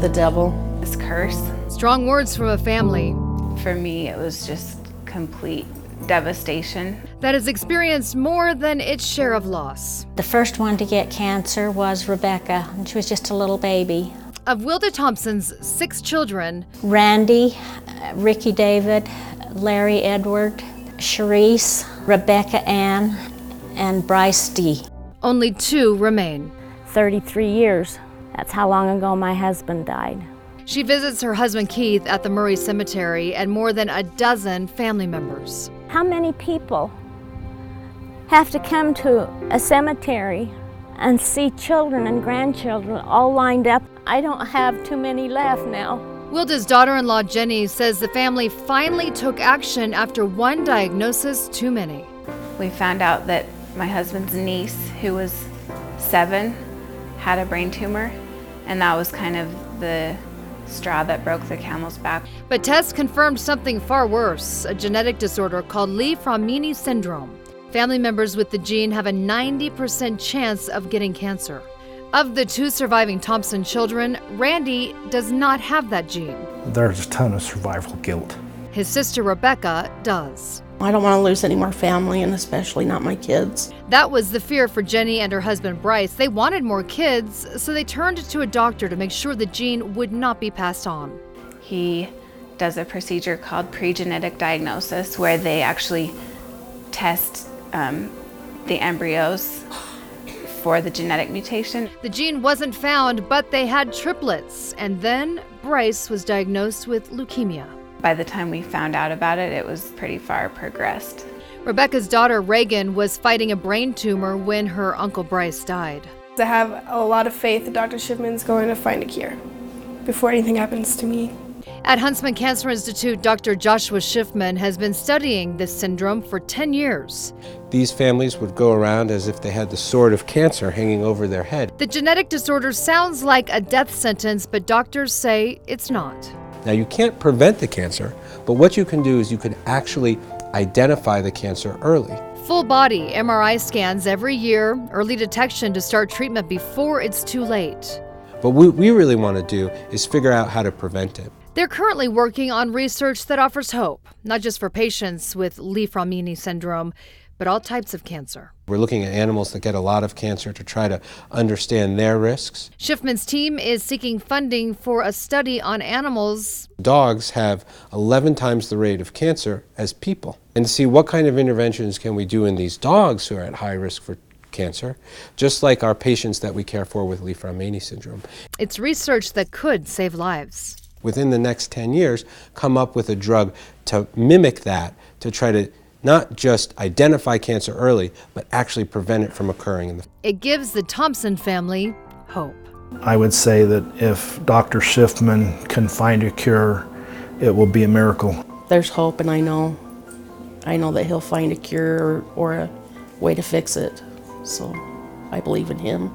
the devil. This curse. Strong words from a family For me, it was just complete devastation. that has experienced more than its share of loss. The first one to get cancer was Rebecca, and she was just a little baby. Of Wilda Thompson's 6 children, Randy, Ricky David, Larry Edward, Sharice, Rebecca Ann, and Bryce D. only 2 remain. 33 years. That's how long ago my husband died. She visits her husband Keith at the Murray Cemetery and more than a dozen family members. How many people have to come to a cemetery and see children and grandchildren all lined up? I don't have too many left now. Wilda's daughter-in-law Jenny says the family finally took action after one diagnosis too many. We found out that my husband's niece, who was 7, had a brain tumor, and that was kind of the straw that broke the camel's back. But tests confirmed something far worse, a genetic disorder called Li-Fraumeni syndrome. Family members with the gene have a 90% chance of getting cancer. Of the 2 surviving Thompson children, Randy does not have that gene. There's a ton of survival guilt. His sister Rebecca does. I don't want to lose any more family, and especially not my kids. That was the fear for Jenny and her husband Bryce. They wanted more kids, so they turned to a doctor to make sure the gene would not be passed on. He does a procedure called pre-genetic diagnosis, where they actually test the embryos for the genetic mutation. The gene wasn't found, but they had triplets. And then Bryce was diagnosed with leukemia. By the time we found out about it, it was pretty far progressed. Rebecca's daughter Reagan was fighting a brain tumor when her uncle Bryce died. I have a lot of faith that Dr. Schiffman's going to find a cure before anything happens to me. At Huntsman Cancer Institute, Dr. Joshua Schiffman has been studying this syndrome for 10 years. These families would go around as if they had the sword of cancer hanging over their head. The genetic disorder sounds like a death sentence, but doctors say it's not. Now, you can't prevent the cancer, but what you can do is you can actually identify the cancer early. Full body MRI scans every year, early detection to start treatment before it's too late. But what we really want to do is figure out how to prevent it. They're currently working on research that offers hope, not just for patients with Li-Fraumeni syndrome, but all types of cancer. We're looking at animals that get a lot of cancer to try to understand their risks. Schiffman's team is seeking funding for a study on animals. Dogs have 11 times the rate of cancer as people. And to see what kind of interventions can we do in these dogs who are at high risk for cancer, just like our patients that we care for with Li-Fraumeni syndrome. It's research that could save lives. Within the next 10 years, come up with a drug to mimic that, to try to not just identify cancer early, but actually prevent it from occurring in the. It gives the Thompson family hope. I would say that if Dr. Schiffman can find a cure, it will be a miracle. There's hope, and I know that he'll find a cure or a way to fix it. So I believe in him.